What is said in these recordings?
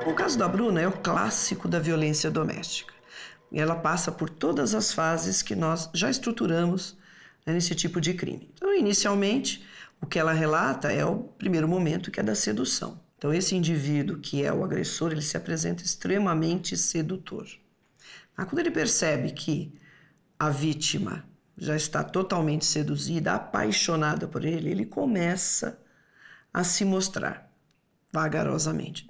O caso da Bruna é o clássico da violência doméstica. E ela passa por todas as fases que nós já estruturamos nesse tipo de crime. Então, inicialmente, o que ela relata é o primeiro momento, que é da sedução. Então, esse indivíduo que é o agressor, ele se apresenta extremamente sedutor. Quando ele percebe que a vítima já está totalmente seduzida, apaixonada por ele, ele começa a se mostrar vagarosamente.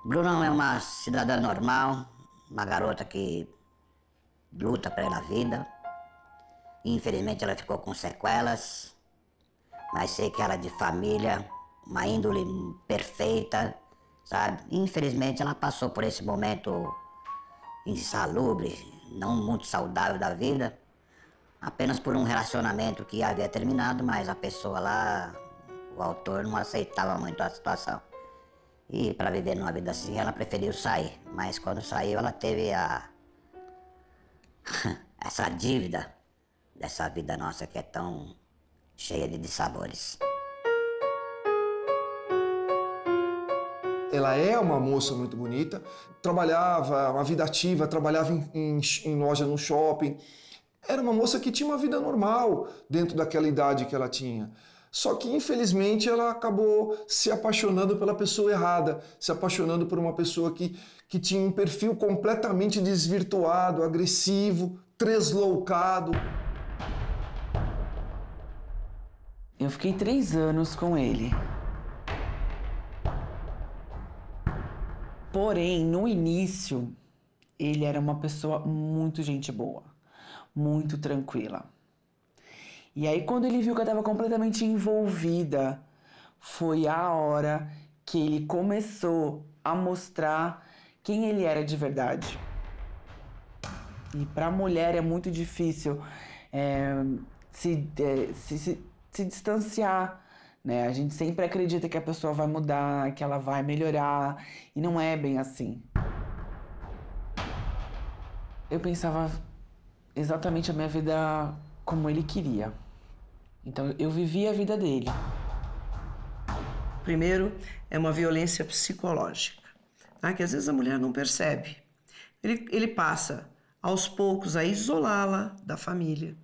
Bruna é uma cidadã normal, uma garota que luta pela vida. Infelizmente ela ficou com sequelas, mas sei que ela é de família, uma índole perfeita, sabe? Infelizmente ela passou por esse momento insalubre, não muito saudável da vida, apenas por um relacionamento que havia terminado, mas a pessoa lá, o autor, não aceitava muito a situação. E para viver numa vida assim, ela preferiu sair. Mas quando saiu, ela teve essa dívida dessa vida nossa que é tão cheia de dissabores. Ela é uma moça muito bonita, trabalhava, uma vida ativa, trabalhava em loja no shopping. Era uma moça que tinha uma vida normal dentro daquela idade que ela tinha. Só que, infelizmente, ela acabou se apaixonando pela pessoa errada, se apaixonando por uma pessoa que tinha um perfil completamente desvirtuado, agressivo, tresloucado. Eu fiquei 3 anos com ele. Porém, no início, ele era uma pessoa muito gente boa, muito tranquila. E aí, quando ele viu que eu estava completamente envolvida, foi a hora que ele começou a mostrar quem ele era de verdade. E para a mulher é muito difícil se distanciar, né? A gente sempre acredita que a pessoa vai mudar, que ela vai melhorar, e não é bem assim. Eu pensava exatamente a minha vida como ele queria. Então, eu vivia a vida dele. Primeiro, é uma violência psicológica, que às vezes a mulher não percebe. Ele passa, aos poucos, a isolá-la da família,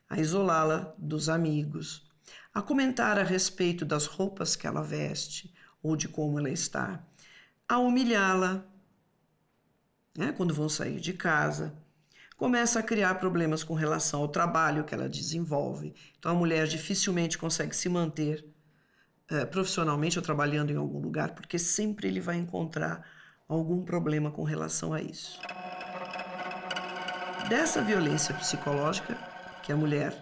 a isolá-la dos amigos, a comentar a respeito das roupas que ela veste ou de como ela está, a humilhá-la, quando vão sair de casa. Começa a criar problemas com relação ao trabalho que ela desenvolve. Então, a mulher dificilmente consegue se manter profissionalmente ou trabalhando em algum lugar, porque sempre ele vai encontrar algum problema com relação a isso. Dessa violência psicológica, que a mulher,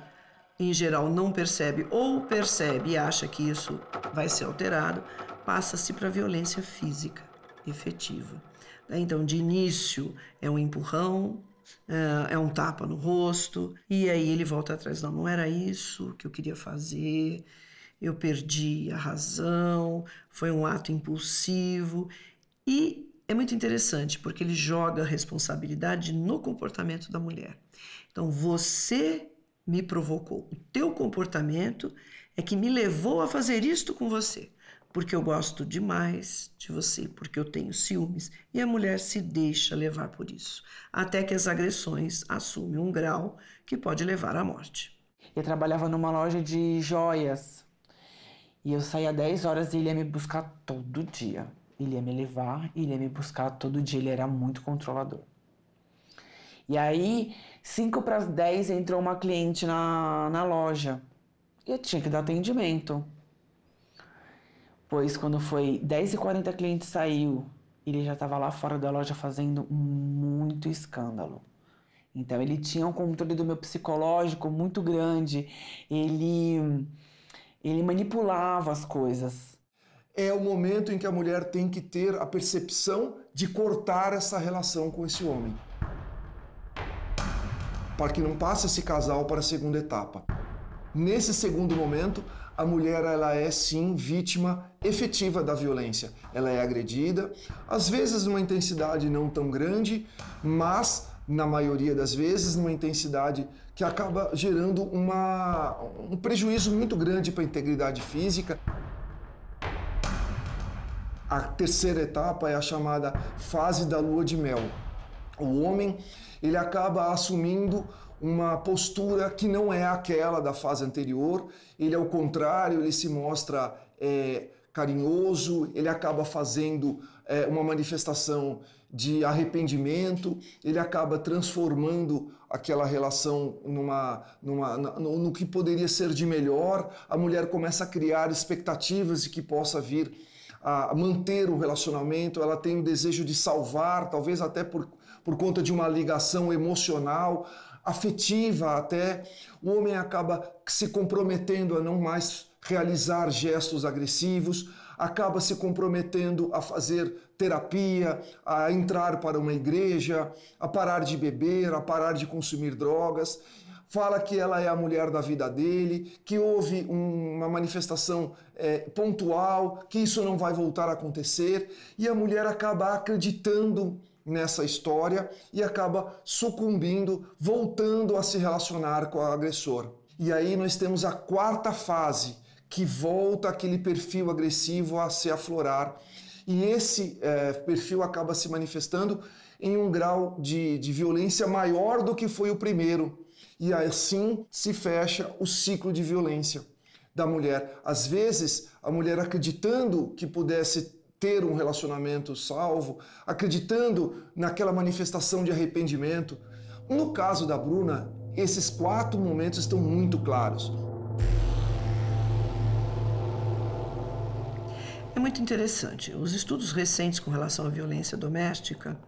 em geral, não percebe ou percebe e acha que isso vai ser alterado, passa-se para a violência física efetiva. Então, de início, é um empurrão, é um tapa no rosto, e aí ele volta atrás. Não era isso que eu queria fazer, eu perdi a razão, foi um ato impulsivo. E é muito interessante, porque ele joga a responsabilidade no comportamento da mulher. Então, você me provocou, o teu comportamento é que me levou a fazer isto com você, porque eu gosto demais de você, porque eu tenho ciúmes. E a mulher se deixa levar por isso, até que as agressões assumem um grau que pode levar à morte. Eu trabalhava numa loja de joias e eu saía 10 horas e ele ia me buscar todo dia. Ele ia me levar e ele ia me buscar todo dia. Ele era muito controlador. E aí, 5 para as 10, entrou uma cliente na loja e eu tinha que dar atendimento. Pois quando foi 10h40 a cliente saiu, ele já estava lá fora da loja fazendo muito escândalo. Então ele tinha um controle do meu psicológico muito grande, ele manipulava as coisas. É o momento em que a mulher tem que ter a percepção de cortar essa relação com esse homem, para que não passe esse casal para a segunda etapa. Nesse segundo momento, a mulher ela é sim vítima efetiva da violência. Ela é agredida, às vezes numa intensidade não tão grande, mas na maioria das vezes, numa intensidade que acaba gerando um prejuízo muito grande para a integridade física. A terceira etapa é a chamada fase da lua de mel. O homem, ele acaba assumindo uma postura que não é aquela da fase anterior, ele ao contrário, ele se mostra carinhoso, ele acaba fazendo uma manifestação de arrependimento, ele acaba transformando aquela relação no que poderia ser de melhor, a mulher começa a criar expectativas de que possa vir a manter o relacionamento, ela tem o desejo de salvar, talvez até por conta de uma ligação emocional, afetiva até, o homem acaba se comprometendo a não mais realizar gestos agressivos, acaba se comprometendo a fazer terapia, a entrar para uma igreja, a parar de beber, a parar de consumir drogas. Fala que ela é a mulher da vida dele, que houve uma manifestação pontual, que isso não vai voltar a acontecer, e a mulher acaba acreditando nessa história e acaba sucumbindo, voltando a se relacionar com o agressor. E aí nós temos a quarta fase, que volta aquele perfil agressivo a se aflorar. E esse perfil acaba se manifestando em um grau de violência maior do que foi o primeiro. E assim se fecha o ciclo de violência da mulher. Às vezes, a mulher acreditando que pudesse ter um relacionamento salvo, acreditando naquela manifestação de arrependimento. No caso da Bruna, esses 4 momentos estão muito claros. É muito interessante. Os estudos recentes com relação à violência doméstica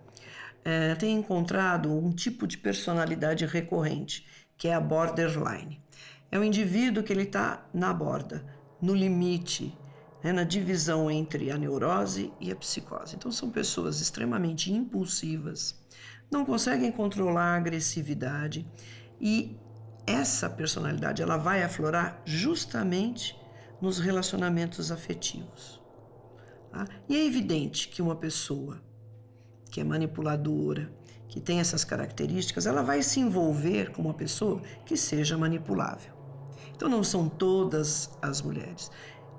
têm encontrado um tipo de personalidade recorrente, que é a borderline. É o indivíduo que ele está na borda, no limite, na divisão entre a neurose e a psicose. Então são pessoas extremamente impulsivas, não conseguem controlar a agressividade e essa personalidade ela vai aflorar justamente nos relacionamentos afetivos. E é evidente que uma pessoa que é manipuladora, que tem essas características, ela vai se envolver com uma pessoa que seja manipulável. Então não são todas as mulheres.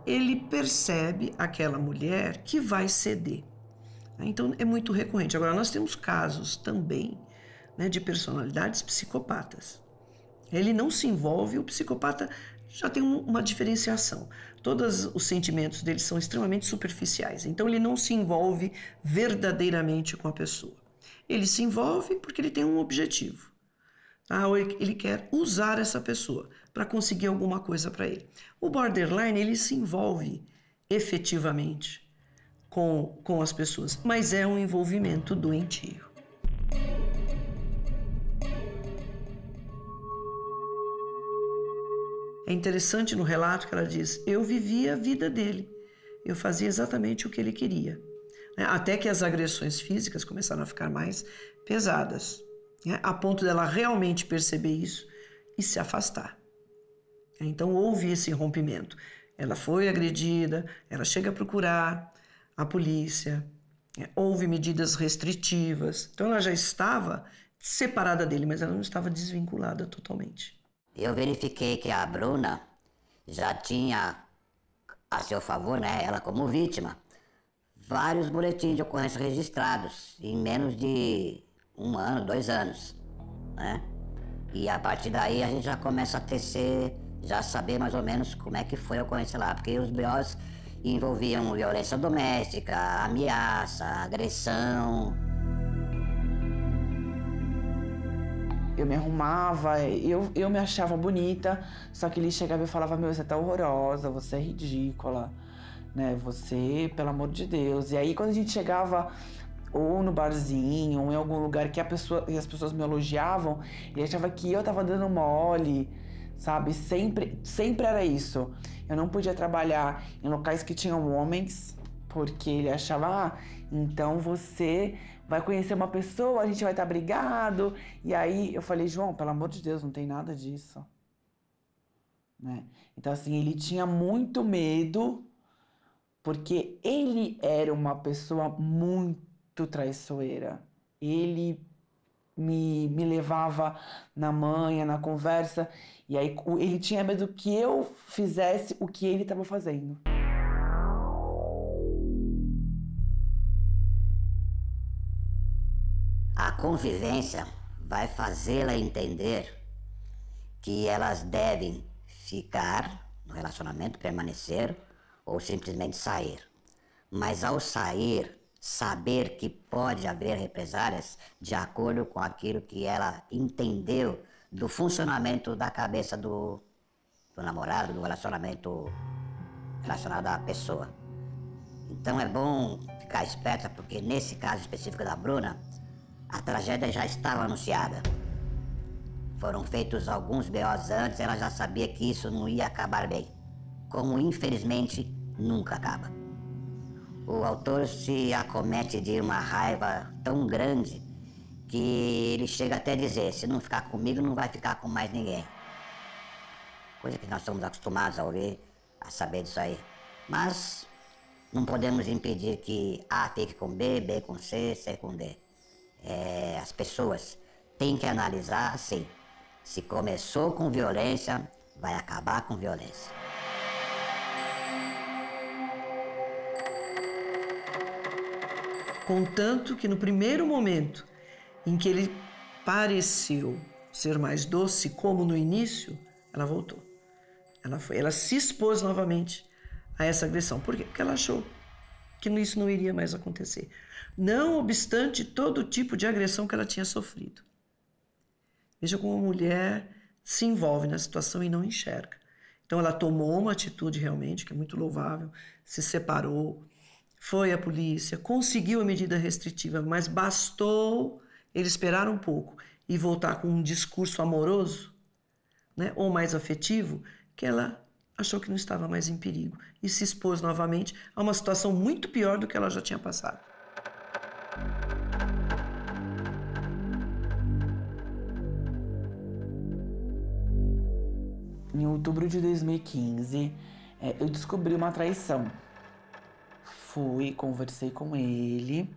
Ele percebe aquela mulher que vai ceder. Então é muito recorrente. Agora nós temos casos também de personalidades psicopatas. Ele não se envolve, o psicopata já tem uma diferenciação. Todos os sentimentos dele são extremamente superficiais. Então ele não se envolve verdadeiramente com a pessoa. Ele se envolve porque ele tem um objetivo. Ou ele quer usar essa pessoa para conseguir alguma coisa para ele. O borderline, ele se envolve efetivamente com as pessoas, mas é um envolvimento doentio. É interessante no relato que ela diz, eu vivia a vida dele, eu fazia exatamente o que ele queria. Até que as agressões físicas começaram a ficar mais pesadas, a ponto dela realmente perceber isso e se afastar. Então houve esse rompimento. Ela foi agredida, ela chega a procurar a polícia, houve medidas restritivas. Então ela já estava separada dele, mas ela não estava desvinculada totalmente. Eu verifiquei que a Bruna já tinha a seu favor, ela como vítima, vários boletins de ocorrência registrados em menos de 1 ano, 2 anos, E a partir daí a gente já começa a já saber mais ou menos como é que foi a ocorrência lá, porque os BOs envolviam violência doméstica, ameaça, agressão. Eu me arrumava, eu me achava bonita, só que ele chegava e falava, meu, você tá horrorosa, você é ridícula, você, pelo amor de Deus. E aí quando a gente chegava ou no barzinho, ou em algum lugar que as pessoas me elogiavam, ele achava que eu tava dando mole, sabe? Sempre era isso. Eu não podia trabalhar em locais que tinham homens, porque ele achava, então você vai conhecer uma pessoa, a gente vai estar brigado. E aí eu falei, João, pelo amor de Deus, não tem nada disso. Então assim, ele tinha muito medo, porque ele era uma pessoa muito traiçoeira. Ele me levava na manha, na conversa. E aí ele tinha medo que eu fizesse o que ele estava fazendo. A convivência vai fazê-la entender que elas devem ficar no relacionamento, permanecer ou simplesmente sair. Mas ao sair, saber que pode haver represálias de acordo com aquilo que ela entendeu do funcionamento da cabeça do namorado, do relacionamento relacionado à pessoa. Então é bom ficar esperta, porque nesse caso específico da Bruna, a tragédia já estava anunciada. Foram feitos alguns BOs antes, ela já sabia que isso não ia acabar bem. Como infelizmente nunca acaba. O autor se acomete de uma raiva tão grande que ele chega até a dizer: se não ficar comigo, não vai ficar com mais ninguém. Coisa que nós estamos acostumados a ouvir, a saber disso aí. Mas não podemos impedir que A fique com B, B com C, C com D. As pessoas têm que analisar assim: se começou com violência, vai acabar com violência. Contanto que no primeiro momento em que ele pareceu ser mais doce, como no início, ela voltou. Ela se expôs novamente a essa agressão. Por quê? Porque ela achou que isso não iria mais acontecer. Não obstante todo tipo de agressão que ela tinha sofrido. Veja como a mulher se envolve na situação e não enxerga. Então ela tomou uma atitude realmente, que é muito louvável, se separou, foi à polícia, conseguiu a medida restritiva, mas bastou ele esperar um pouco e voltar com um discurso amoroso, né, ou mais afetivo, que ela achou que não estava mais em perigo e se expôs novamente a uma situação muito pior do que ela já tinha passado. Em outubro de 2015, eu descobri uma traição. Fui, conversei com ele,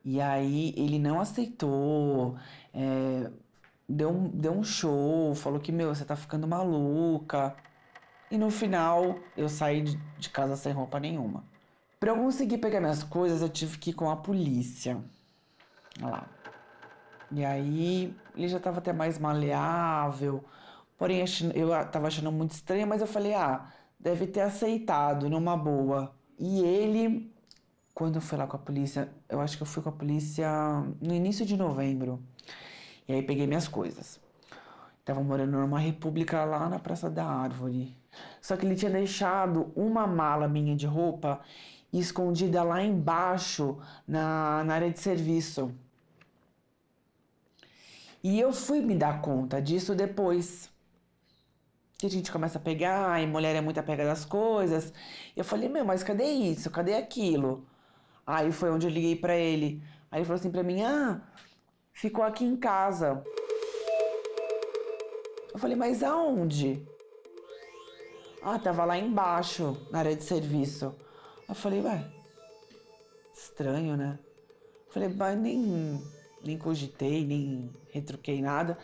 e aí ele não aceitou, deu um show, falou que, você tá ficando maluca. E no final, eu saí de casa sem roupa nenhuma. Pra eu conseguir pegar minhas coisas, eu tive que ir com a polícia. Olha lá. E aí, ele já tava até mais maleável. Porém, eu tava achando muito estranho, mas eu falei, deve ter aceitado, numa boa. E ele, quando eu fui lá com a polícia, eu acho que eu fui com a polícia no início de novembro. E aí peguei minhas coisas. Tava morando numa república lá na Praça da Árvore. Só que ele tinha deixado uma mala minha de roupa escondida lá embaixo, na área de serviço. E eu fui me dar conta disso depois. Que a gente começa a pegar, e mulher é muito apegada às coisas. Eu falei, mas cadê isso? Cadê aquilo? Aí foi onde eu liguei pra ele. Aí ele falou assim pra mim, ficou aqui em casa. Eu falei, mas aonde? Tava lá embaixo, na área de serviço. Eu falei, estranho, né? Eu falei, mas nem cogitei, nem retruquei nada.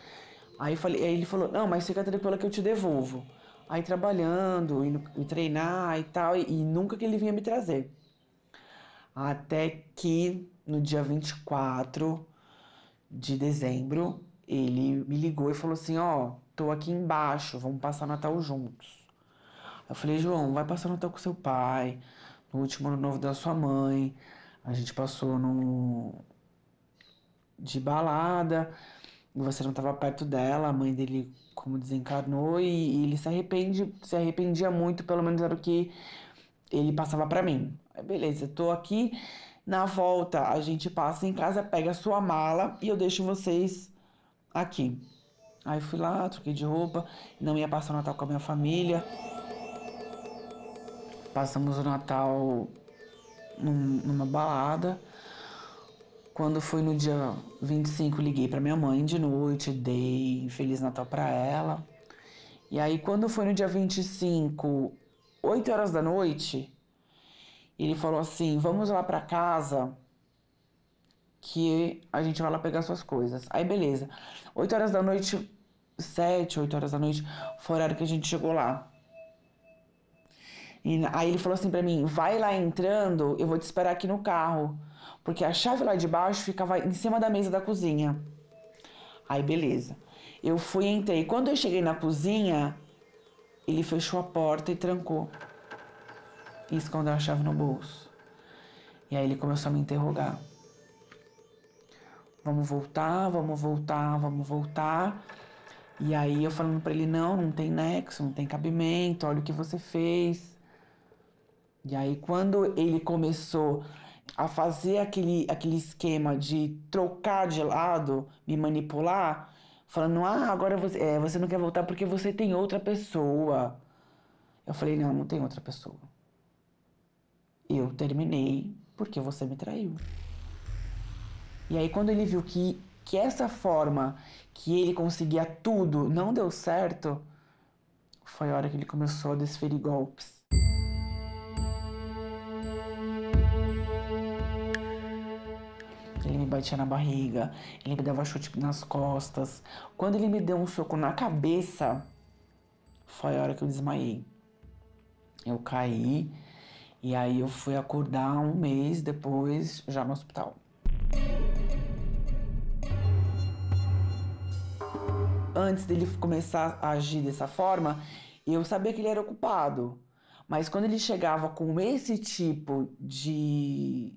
Aí ele falou, não, mas fica tranquila que eu te devolvo. Aí trabalhando, indo treinar e tal, e nunca que ele vinha me trazer. Até que no dia 24 de dezembro, ele me ligou e falou assim, tô aqui embaixo, vamos passar Natal juntos. Eu falei, João, vai passar Natal com seu pai, no último ano novo da sua mãe. A gente passou de balada, e você não estava perto dela, a mãe dele como desencarnou, e ele se arrependia muito, pelo menos era o que ele passava pra mim. Aí beleza, tô aqui, na volta a gente passa em casa, pega a sua mala e eu deixo vocês aqui. Aí fui lá, troquei de roupa, não ia passar o Natal com a minha família. Passamos o Natal numa balada. Quando foi no dia 25, liguei pra minha mãe de noite, dei Feliz Natal pra ela. E aí, quando foi no dia 25, 8 horas da noite, ele falou assim, vamos lá pra casa que a gente vai lá pegar suas coisas. Aí beleza, 8 horas da noite, 7, 8 horas da noite, foi o horário que a gente chegou lá. E aí ele falou assim pra mim, vai lá entrando, eu vou te esperar aqui no carro. Porque a chave lá de baixo ficava em cima da mesa da cozinha. Aí beleza, eu fui e entrei. Quando eu cheguei na cozinha, ele fechou a porta e trancou. E escondeu a chave no bolso. E aí ele começou a me interrogar. Vamos voltar, vamos voltar, vamos voltar. E aí eu falando pra ele, não tem nexo, não tem cabimento, olha o que você fez. E aí quando ele começou a fazer aquele esquema de trocar de lado, me manipular, falando, agora você não quer voltar porque você tem outra pessoa. Eu falei, não tem outra pessoa. Eu terminei porque você me traiu. E aí quando ele viu que essa forma que ele conseguia tudo não deu certo, foi a hora que ele começou a desferir golpes. Ele me batia na barriga, ele me dava chute nas costas. Quando ele me deu um soco na cabeça, foi a hora que eu desmaiei. Eu caí e aí eu fui acordar um mês depois, já no hospital. Antes dele começar a agir dessa forma, eu sabia que ele era ocupado. Mas quando ele chegava com esse tipo de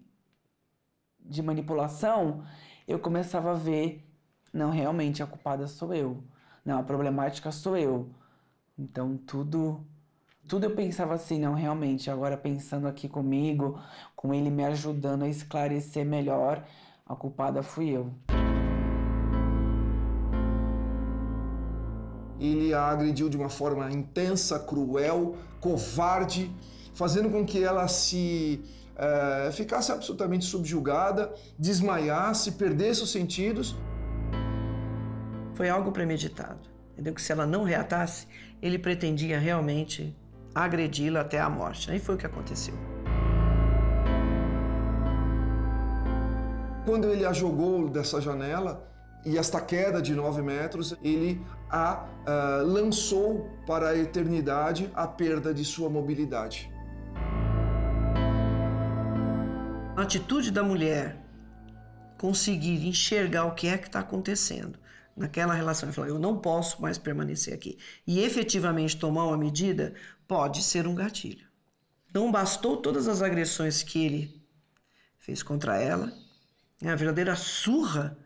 manipulação, eu começava a ver, não, realmente a culpada sou eu. Não, a problemática sou eu. Então tudo eu pensava assim, não, realmente, agora pensando aqui comigo, com ele me ajudando a esclarecer melhor, a culpada fui eu. Ele a agrediu de uma forma intensa, cruel, covarde, fazendo com que ela ficasse absolutamente subjugada, desmaiasse, perdesse os sentidos. Foi algo premeditado, entendeu? Que se ela não reatasse, ele pretendia realmente agredi-la até a morte. Aí foi o que aconteceu. Quando ele a jogou dessa janela, e esta queda de 9 metros, ele a lançou para a eternidade a perda de sua mobilidade. A atitude da mulher conseguir enxergar o que é que está acontecendo naquela relação e falar, eu não posso mais permanecer aqui, e efetivamente tomar uma medida, pode ser um gatilho. Não bastou todas as agressões que ele fez contra ela, a verdadeira surra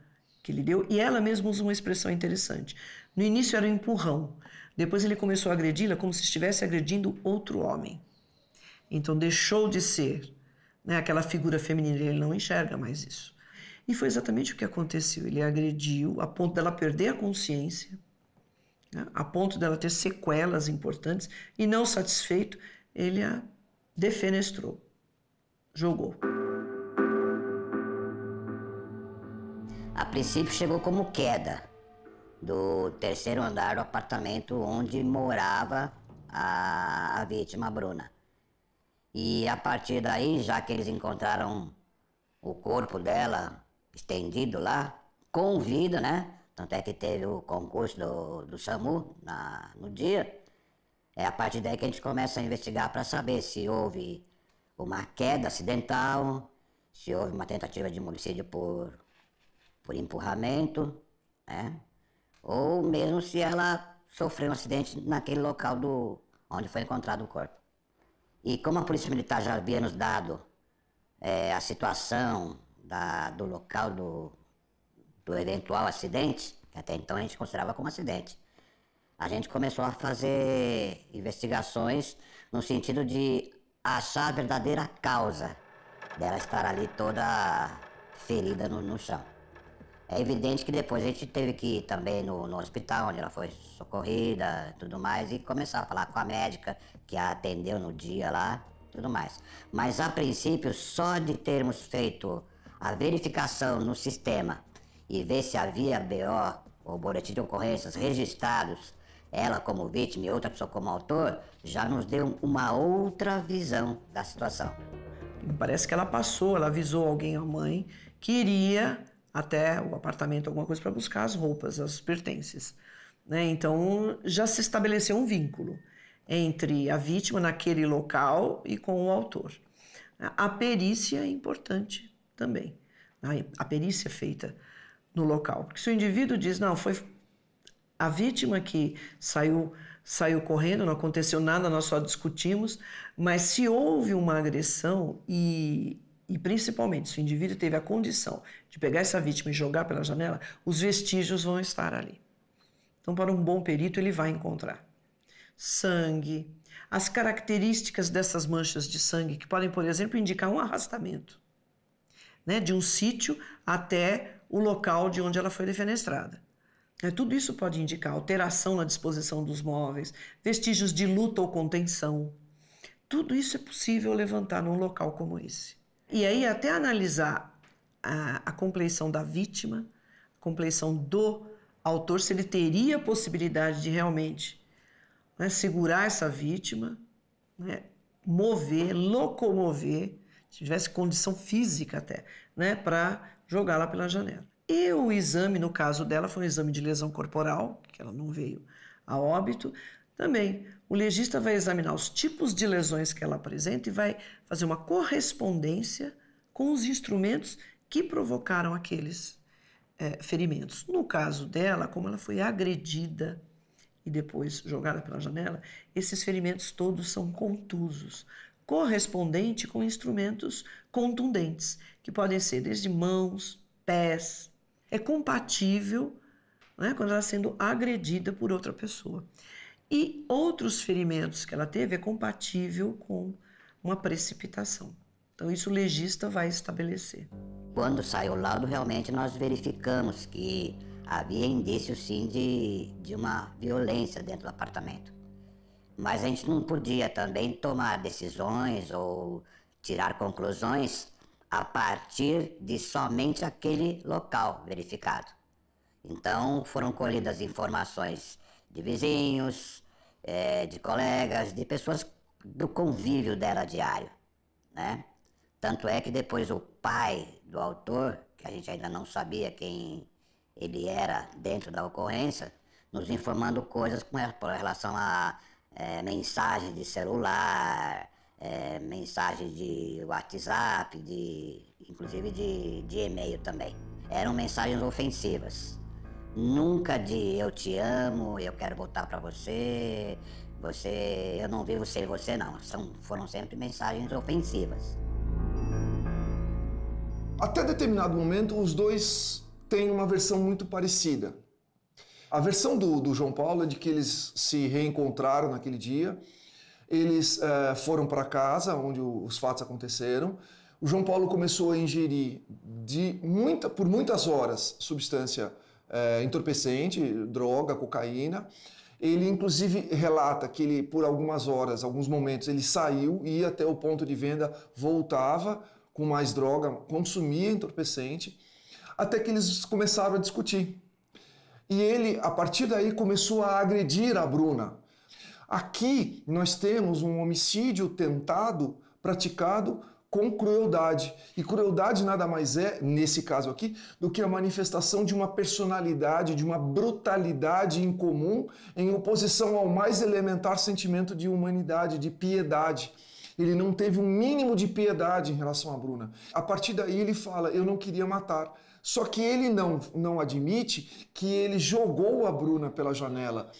que ele deu, e ela mesma usa uma expressão interessante. No início era um empurrão, depois ele começou a agredi-la como se estivesse agredindo outro homem. Então deixou de ser aquela figura feminina, ele não enxerga mais isso. E foi exatamente o que aconteceu. Ele a agrediu a ponto dela perder a consciência, a ponto dela ter sequelas importantes, e não satisfeito, ele a defenestrou, jogou. A princípio chegou como queda do 3º andar do apartamento onde morava a vítima, Bruna. E a partir daí, já que eles encontraram o corpo dela estendido lá, com vida, né? Tanto é que teve o concurso do SAMU no dia. É a partir daí que a gente começa a investigar para saber se houve uma queda acidental, se houve uma tentativa de homicídio por empurramento, né? Ou mesmo se ela sofreu um acidente naquele local onde foi encontrado o corpo. E como a Polícia Militar já havia nos dado a situação do local do eventual acidente, que até então a gente considerava como acidente, a gente começou a fazer investigações no sentido de achar a verdadeira causa dela estar ali toda ferida no chão. É evidente que depois a gente teve que ir também no hospital, onde ela foi socorrida e tudo mais, e começar a falar com a médica que a atendeu no dia lá, tudo mais. Mas a princípio, só de termos feito a verificação no sistema e ver se havia BO ou boletim de ocorrências registrados, ela como vítima e outra pessoa como autor, já nos deu uma outra visão da situação. Parece que ela avisou alguém, a mãe, que iria até o apartamento, alguma coisa, para buscar as roupas, os pertences, né? Então já se estabeleceu um vínculo entre a vítima naquele local e com o autor. A perícia é importante também, a perícia feita no local, porque se o indivíduo diz, não, foi a vítima que saiu correndo, não aconteceu nada, nós só discutimos, mas se houve uma agressão e principalmente se o indivíduo teve a condição de pegar essa vítima e jogar pela janela, os vestígios vão estar ali. Então, para um bom perito, ele vai encontrar sangue, as características dessas manchas de sangue, que podem, por exemplo, indicar um arrastamento, né, de um sítio até o local de onde ela foi defenestrada. Tudo isso pode indicar alteração na disposição dos móveis, vestígios de luta ou contenção. Tudo isso é possível levantar num local como esse. E aí até analisar a compleição da vítima, a compleição do autor, se ele teria a possibilidade de realmente, né, segurar essa vítima, né, mover, locomover, se tivesse condição física até, né, para jogá-la pela janela. E o exame, no caso dela, foi um exame de lesão corporal, que ela não veio a óbito. Também, o legista vai examinar os tipos de lesões que ela apresenta e vai fazer uma correspondência com os instrumentos que provocaram aqueles ferimentos. No caso dela, como ela foi agredida e depois jogada pela janela, esses ferimentos todos são contusos, correspondente com instrumentos contundentes, que podem ser desde mãos, pés. É compatível, né, quando ela está sendo agredida por outra pessoa. E outros ferimentos que ela teve é compatível com uma precipitação. Então isso o legista vai estabelecer. Quando saiu o laudo, realmente nós verificamos que havia indícios sim de uma violência dentro do apartamento. Mas a gente não podia também tomar decisões ou tirar conclusões a partir de somente aquele local verificado. Então foram colhidas informações de vizinhos, de colegas, de pessoas do convívio dela diário, né? Tanto é que depois o pai do autor, que a gente ainda não sabia quem ele era dentro da ocorrência, nos informando coisas com relação a mensagens de celular, mensagens de WhatsApp, inclusive de e-mail também. Eram mensagens ofensivas. Nunca de eu te amo, eu quero voltar para você, eu não vivo sem você, não. Foram sempre mensagens ofensivas. Até determinado momento, os dois têm uma versão muito parecida. A versão do João Paulo é de que eles se reencontraram naquele dia, eles foram para casa onde os fatos aconteceram. O João Paulo começou a ingerir por muitas horas substância entorpecente, droga, cocaína. Ele inclusive relata que ele por algumas horas, alguns momentos, ele saiu, ia até o ponto de venda, voltava com mais droga, consumia entorpecente, até que eles começaram a discutir. E ele, a partir daí, começou a agredir a Bruna. Aqui nós temos um homicídio tentado, praticado com crueldade. E crueldade nada mais é, nesse caso aqui, do que a manifestação de uma personalidade, de uma brutalidade incomum, em oposição ao mais elementar sentimento de humanidade, de piedade. Ele não teve um mínimo de piedade em relação à Bruna. A partir daí ele fala, eu não queria matar. Só que ele não admite que ele jogou a Bruna pela janela,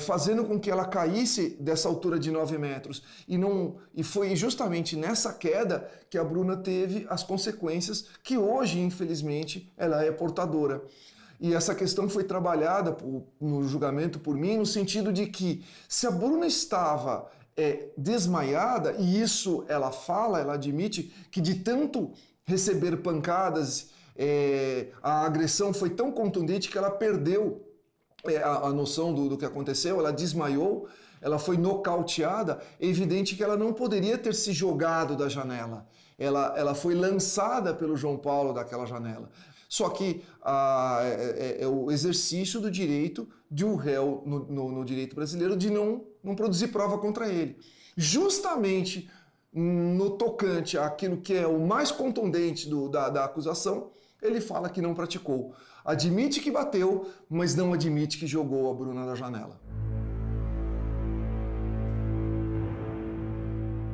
fazendo com que ela caísse dessa altura de 9 metros. E foi justamente nessa queda que a Bruna teve as consequências que hoje, infelizmente, ela é portadora. E essa questão foi trabalhada no julgamento por mim, no sentido de que se a Bruna estava desmaiada, e isso ela fala, ela admite que de tanto receber pancadas, a agressão foi tão contundente que ela perdeu a noção do que aconteceu, ela desmaiou, ela foi nocauteada. É evidente que ela não poderia ter se jogado da janela, ela foi lançada pelo João Paulo daquela janela. Só que é o exercício do direito de um réu no direito brasileiro de não produzir prova contra ele. Justamente no tocante àquilo que é o mais contundente da acusação, ele fala que não praticou. Admite que bateu, mas não admite que jogou a Bruna da janela.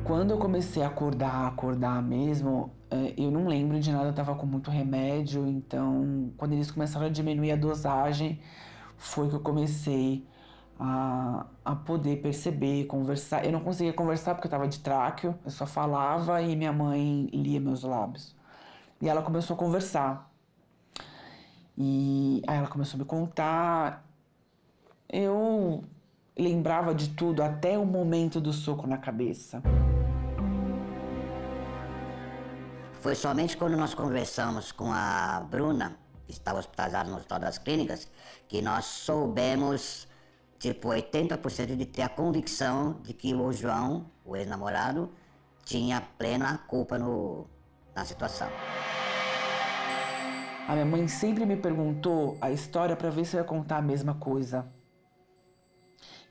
Quando eu comecei a acordar mesmo, eu não lembro de nada, eu tava com muito remédio, então quando eles começaram a diminuir a dosagem, foi que eu comecei a poder perceber, conversar. Eu não conseguia conversar porque eu tava de tráqueo, eu só falava e minha mãe lia meus lábios. E ela começou a conversar. E aí ela começou a me contar. Eu lembrava de tudo até o momento do soco na cabeça. Foi somente quando nós conversamos com a Bruna, que estava hospitalizada no Hospital das Clínicas, que nós soubemos, tipo, 80% de ter a convicção de que o João, o ex-namorado, tinha plena culpa na situação. A minha mãe sempre me perguntou a história para ver se eu ia contar a mesma coisa.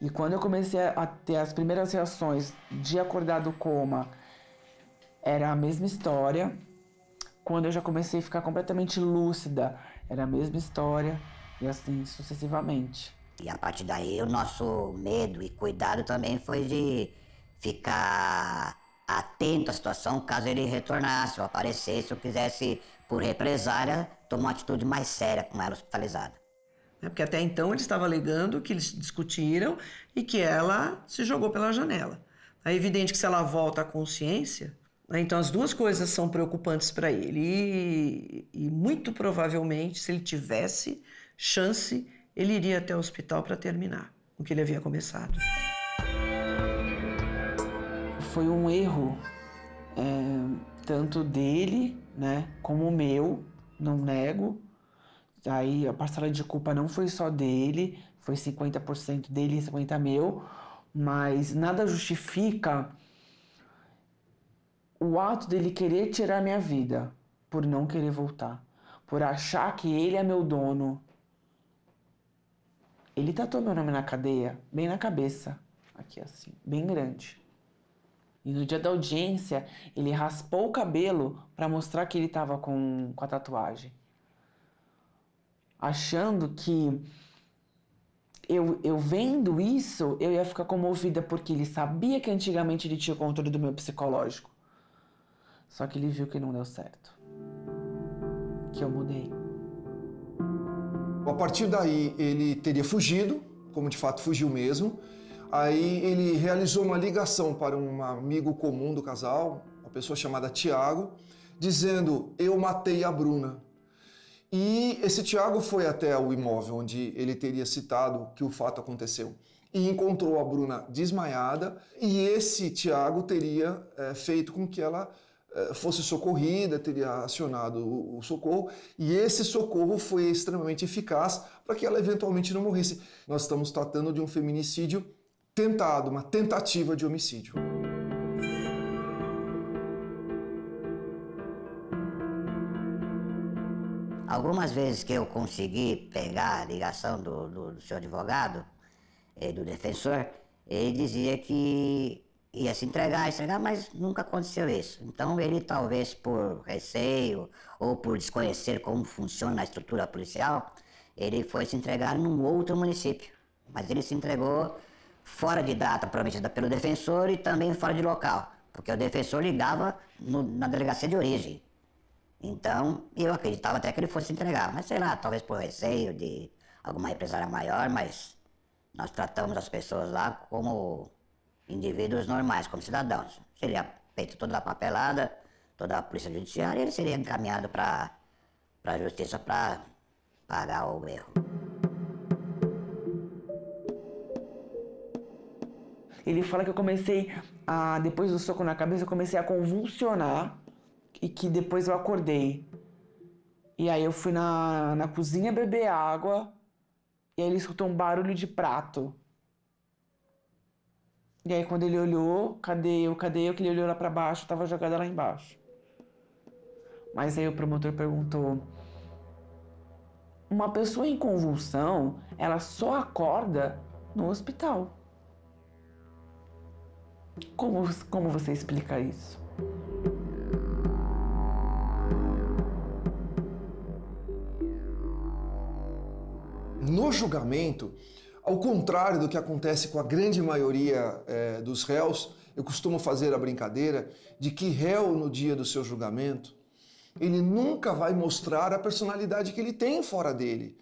E quando eu comecei a ter as primeiras reações de acordar do coma, era a mesma história. Quando eu já comecei a ficar completamente lúcida, era a mesma história, e assim sucessivamente. E a partir daí o nosso medo e cuidado também foi de ficar atento à situação caso ele retornasse ou aparecesse ou quisesse, por represália, tomar uma atitude mais séria com ela hospitalizada. Porque até então ele estava alegando que eles discutiram e que ela se jogou pela janela. É evidente que se ela volta à consciência, né, então as duas coisas são preocupantes para ele. E muito provavelmente, se ele tivesse chance, ele iria até o hospital para terminar o que ele havia começado. Foi um erro, tanto dele, né, como o meu, não nego. Aí a parcela de culpa não foi só dele, foi 50% dele e 50% meu, mas nada justifica o ato dele querer tirar minha vida, por não querer voltar, por achar que ele é meu dono. Ele tatuou meu nome na cadeia, bem na cabeça, aqui assim, bem grande. E no dia da audiência, ele raspou o cabelo para mostrar que ele estava com a tatuagem. Achando que eu vendo isso, eu ia ficar comovida, porque ele sabia que antigamente ele tinha o controle do meu psicológico. Só que ele viu que não deu certo. Que eu mudei. A partir daí, ele teria fugido, como de fato fugiu mesmo. Aí ele realizou uma ligação para um amigo comum do casal, uma pessoa chamada Tiago, dizendo: eu matei a Bruna. E esse Tiago foi até o imóvel onde ele teria citado que o fato aconteceu e encontrou a Bruna desmaiada, e esse Tiago teria feito com que ela fosse socorrida, teria acionado o socorro, e esse socorro foi extremamente eficaz para que ela eventualmente não morresse. Nós estamos tratando de um feminicídio tentado, uma tentativa de homicídio. Algumas vezes que eu consegui pegar a ligação do seu advogado, do defensor, ele dizia que ia se entregar, mas nunca aconteceu isso. Então ele, talvez por receio ou por desconhecer como funciona a estrutura policial, ele foi se entregar num outro município. Mas ele se entregou fora de data prometida pelo defensor e também fora de local, porque o defensor ligava na delegacia de origem. Então, eu acreditava até que ele fosse se entregar, mas sei lá, talvez por receio de alguma represália maior, mas nós tratamos as pessoas lá como indivíduos normais, como cidadãos. Seria feito toda a papelada, toda a polícia judiciária, e ele seria encaminhado para a justiça para pagar o erro. Ele fala que eu comecei depois do soco na cabeça, eu comecei a convulsionar e que depois eu acordei. E aí eu fui na cozinha beber água e aí ele escutou um barulho de prato. E aí quando ele olhou, cadê eu? Que ele olhou lá pra baixo, tava jogada lá embaixo. Mas aí o promotor perguntou: uma pessoa em convulsão, ela só acorda no hospital. Como você explica isso? No julgamento, ao contrário do que acontece com a grande maioria dos réus, eu costumo fazer a brincadeira de que réu, no dia do seu julgamento, ele nunca vai mostrar a personalidade que ele tem fora dele.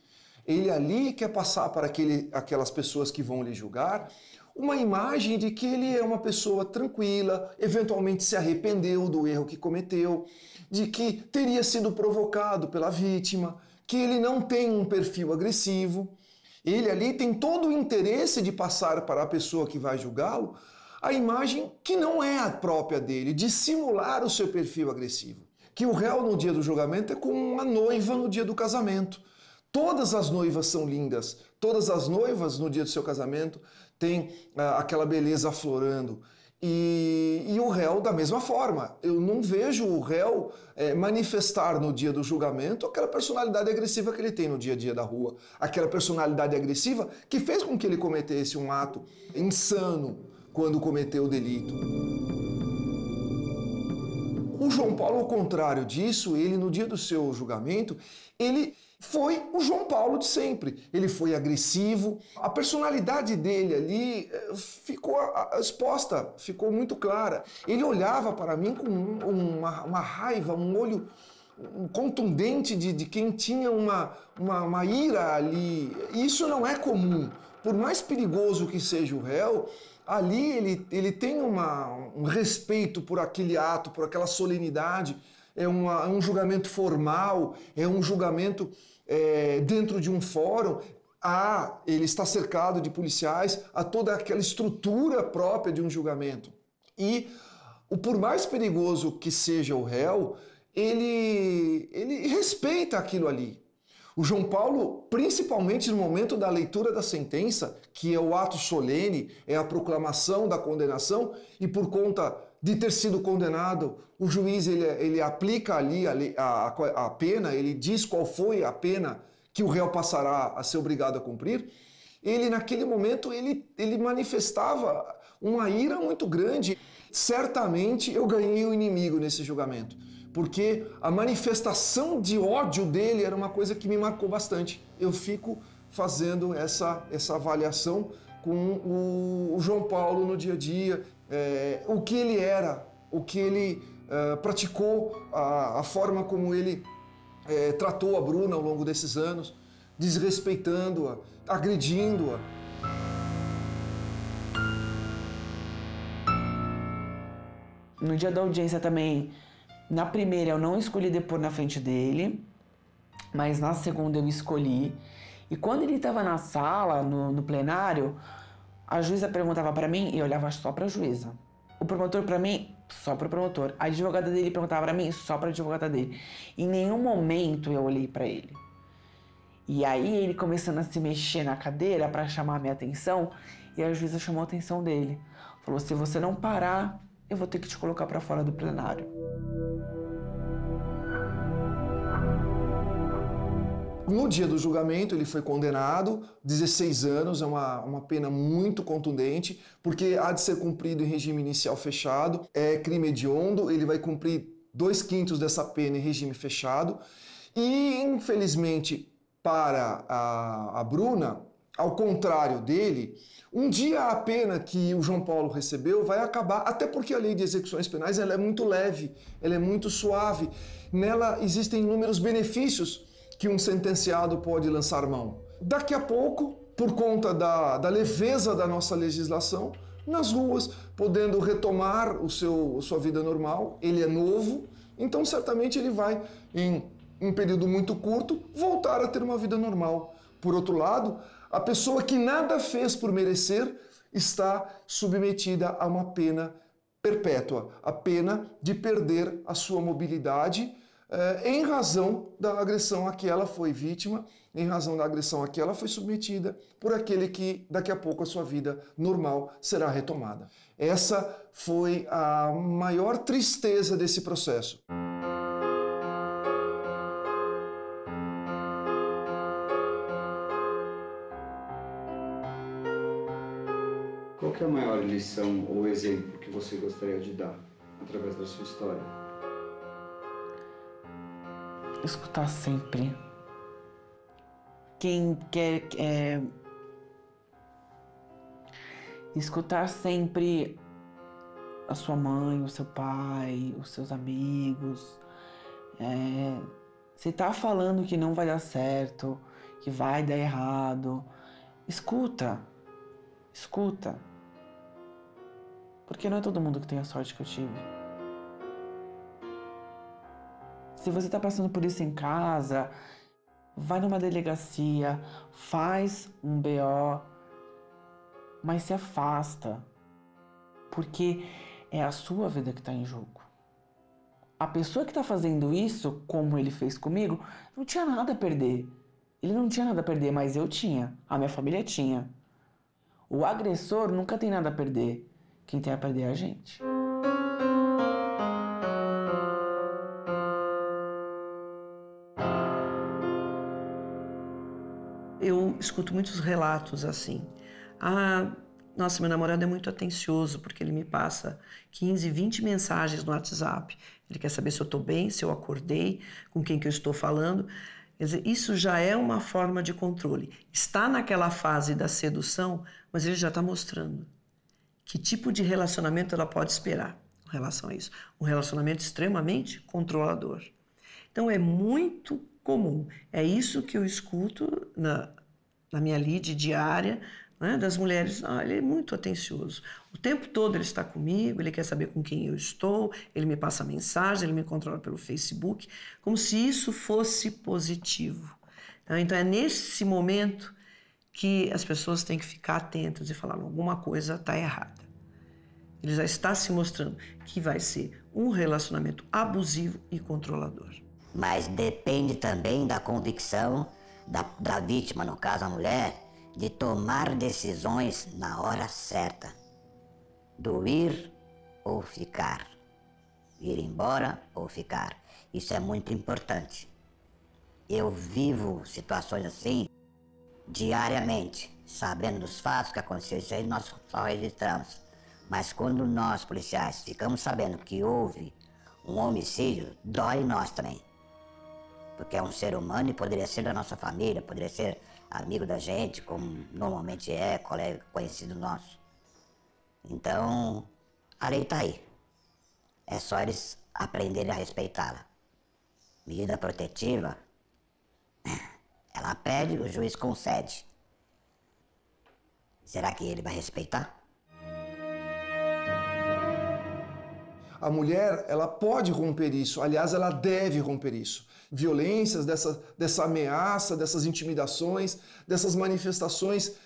Ele ali quer passar para aquelas pessoas que vão lhe julgar uma imagem de que ele é uma pessoa tranquila, eventualmente se arrependeu do erro que cometeu, de que teria sido provocado pela vítima, que ele não tem um perfil agressivo. Ele ali tem todo o interesse de passar para a pessoa que vai julgá-lo a imagem que não é a própria dele, de simular o seu perfil agressivo. Que o réu no dia do julgamento é como uma noiva no dia do casamento. Todas as noivas são lindas, todas as noivas no dia do seu casamento têm aquela beleza aflorando. E o réu da mesma forma. Eu não vejo o réu manifestar no dia do julgamento aquela personalidade agressiva que ele tem no dia a dia da rua. Aquela personalidade agressiva que fez com que ele cometesse um ato insano quando cometeu o delito. O João Paulo, ao contrário disso, ele no dia do seu julgamento, ele foi o João Paulo de sempre. Ele foi agressivo, a personalidade dele ali ficou exposta, ficou muito clara. Ele olhava para mim com uma raiva, um olho contundente de quem tinha uma ira ali. Isso não é comum. Por mais perigoso que seja o réu, ali ele tem um respeito por aquele ato, por aquela solenidade. É um julgamento formal, é um julgamento dentro de um fórum. Ele está cercado de policiais, há toda aquela estrutura própria de um julgamento. E por mais perigoso que seja o réu, ele respeita aquilo ali. O João Paulo, principalmente no momento da leitura da sentença, que é o ato solene, é a proclamação da condenação, e por conta de ter sido condenado, o juiz ele aplica ali a pena, ele diz qual foi a pena que o réu passará a ser obrigado a cumprir. Ele, naquele momento, ele manifestava uma ira muito grande. Certamente eu ganhei o inimigo nesse julgamento, porque a manifestação de ódio dele era uma coisa que me marcou bastante. Eu fico fazendo essa avaliação com o João Paulo no dia a dia, o que ele era, o que ele praticou, a forma como ele tratou a Bruna ao longo desses anos, desrespeitando-a, agredindo-a. No dia da audiência também, na primeira eu não escolhi depor na frente dele, mas na segunda eu escolhi. E quando ele estava na sala, no plenário, a juíza perguntava para mim e eu olhava só para a juíza. O promotor para mim, só para o promotor. A advogada dele perguntava para mim, só para a advogada dele. Em nenhum momento eu olhei para ele. E aí ele começando a se mexer na cadeira para chamar a minha atenção, e a juíza chamou a atenção dele. Falou, se você não parar, eu vou ter que te colocar para fora do plenário. No dia do julgamento, ele foi condenado, 16 anos, é uma pena muito contundente, porque há de ser cumprido em regime inicial fechado, é crime hediondo, ele vai cumprir 2/5 dessa pena em regime fechado, e infelizmente para a Bruna, ao contrário dele, um dia a pena que o João Paulo recebeu vai acabar, até porque a lei de execuções penais ela é muito leve, ela é muito suave, nela existem inúmeros benefícios que um sentenciado pode lançar mão. Daqui a pouco, por conta da leveza da nossa legislação, nas ruas, podendo retomar sua vida normal, ele é novo, então certamente ele vai, em um período muito curto, voltar a ter uma vida normal. Por outro lado, a pessoa que nada fez por merecer está submetida a uma pena perpétua, a pena de perder a sua mobilidade em razão da agressão a que ela foi vítima, em razão da agressão a que ela foi submetida por aquele que daqui a pouco a sua vida normal será retomada. Essa foi a maior tristeza desse processo. Qual que é a maior lição ou exemplo que você gostaria de dar através da sua história? Escutar sempre. Quem quer escutar sempre a sua mãe, o seu pai, os seus amigos. Se tá falando que não vai dar certo, que vai dar errado, escuta. Porque não é todo mundo que tem a sorte que eu tive. Se você tá passando por isso em casa, vai numa delegacia, faz um BO, mas se afasta, porque é a sua vida que está em jogo. A pessoa que está fazendo isso, como ele fez comigo, não tinha nada a perder. Ele não tinha nada a perder, mas eu tinha, a minha família tinha. O agressor nunca tem nada a perder, quem tem a perder é a gente. Eu escuto muitos relatos assim. Nossa, meu namorado é muito atencioso, porque ele me passa 15, 20 mensagens no WhatsApp. Ele quer saber se eu estou bem, se eu acordei, com quem que eu estou falando. Quer dizer, isso já é uma forma de controle. Está naquela fase da sedução, mas ele já está mostrando que tipo de relacionamento ela pode esperar com relação a isso. Um relacionamento extremamente controlador. Então é muito comum. É isso que eu escuto na minha lead diária, né, das mulheres. Ele é muito atencioso. O tempo todo ele está comigo, ele quer saber com quem eu estou, ele me passa mensagem, ele me controla pelo Facebook, como se isso fosse positivo. Então é nesse momento que as pessoas têm que ficar atentas e falar: alguma coisa está errada. Ele já está se mostrando que vai ser um relacionamento abusivo e controlador. Mas depende também da convicção da vítima, no caso a mulher, de tomar decisões na hora certa. Do ir ou ficar. Ir embora ou ficar. Isso é muito importante. Eu vivo situações assim diariamente, sabendo dos fatos que aconteceram. Isso aí nós só registramos. Mas quando nós, policiais, ficamos sabendo que houve um homicídio, dói em nós também. Porque é um ser humano e poderia ser da nossa família, poderia ser amigo da gente, como normalmente é, colega conhecido nosso. Então, a lei tá aí. É só eles aprenderem a respeitá-la. Medida protetiva, ela pede, o juiz concede. Será que ele vai respeitar? A mulher, ela pode romper isso, aliás, ela deve romper isso. Violências, dessa ameaça, dessas intimidações, dessas manifestações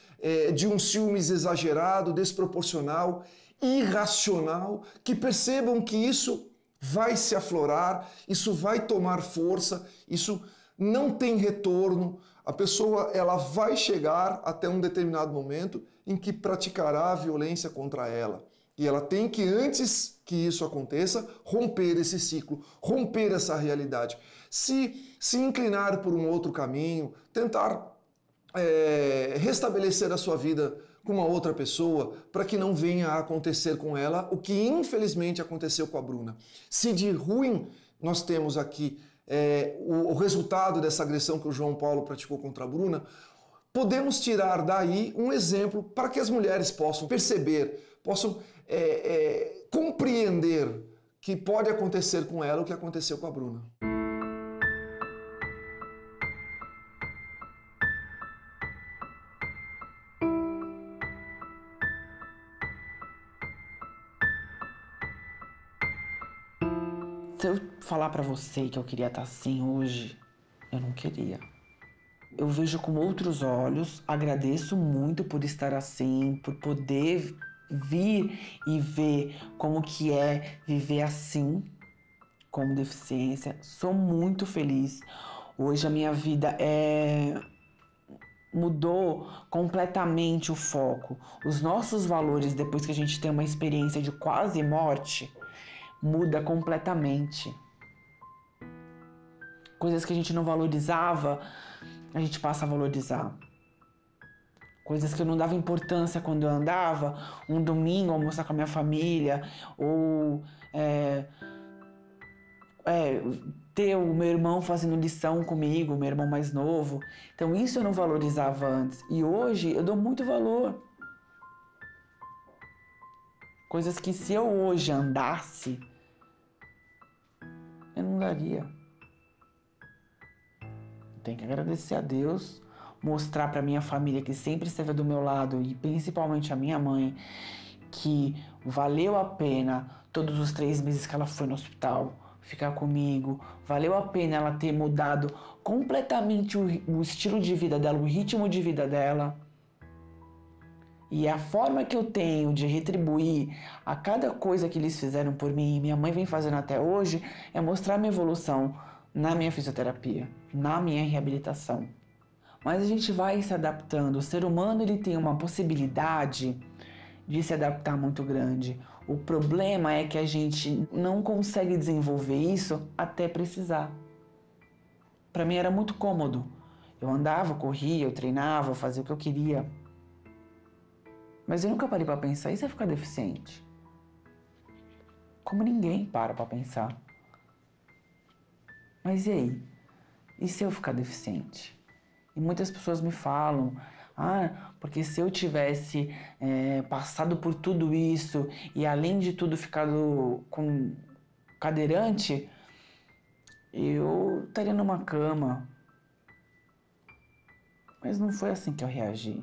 de um ciúmes exagerado, desproporcional, irracional, que percebam que isso vai se aflorar, isso vai tomar força, isso não tem retorno. A pessoa, ela vai chegar até um determinado momento em que praticará a violência contra ela. E ela tem que, antes que isso aconteça, romper esse ciclo, romper essa realidade. Se inclinar por um outro caminho, tentar restabelecer a sua vida com uma outra pessoa, para que não venha a acontecer com ela o que infelizmente aconteceu com a Bruna. Se de ruim nós temos aqui o resultado dessa agressão que o João Paulo praticou contra a Bruna, podemos tirar daí um exemplo para que as mulheres possam perceber, possam compreender que pode acontecer com ela o que aconteceu com a Bruna. Se eu falar pra você que eu queria estar assim hoje, eu não queria. Eu vejo com outros olhos, agradeço muito por estar assim, por poder vir e ver como que é viver assim, com deficiência. Sou muito feliz. Hoje a minha vida mudou completamente o foco. Os nossos valores, depois que a gente tem uma experiência de quase morte, muda completamente. Coisas que a gente não valorizava, a gente passa a valorizar. Coisas que eu não dava importância quando eu andava, um domingo almoçar com a minha família, ou ter o meu irmão fazendo lição comigo, meu irmão mais novo. Então isso eu não valorizava antes. E hoje eu dou muito valor. Coisas que se eu hoje andasse, eu não daria. Tenho que agradecer a Deus, mostrar para minha família que sempre esteve do meu lado e principalmente a minha mãe que valeu a pena todos os 3 meses que ela foi no hospital ficar comigo, valeu a pena ela ter mudado completamente o estilo de vida dela, o ritmo de vida dela. E a forma que eu tenho de retribuir a cada coisa que eles fizeram por mim e minha mãe vem fazendo até hoje é mostrar minha evolução na minha fisioterapia, na minha reabilitação. Mas a gente vai se adaptando. O ser humano ele tem uma possibilidade de se adaptar muito grande. O problema é que a gente não consegue desenvolver isso até precisar. Para mim era muito cômodo. Eu andava, corria, eu treinava, eu fazia o que eu queria. Mas eu nunca parei para pensar, e se eu ficar deficiente? Como ninguém para pensar. Mas e aí? E se eu ficar deficiente? E muitas pessoas me falam, porque se eu tivesse passado por tudo isso e além de tudo ficado com cadeirante, eu estaria numa cama. Mas não foi assim que eu reagi.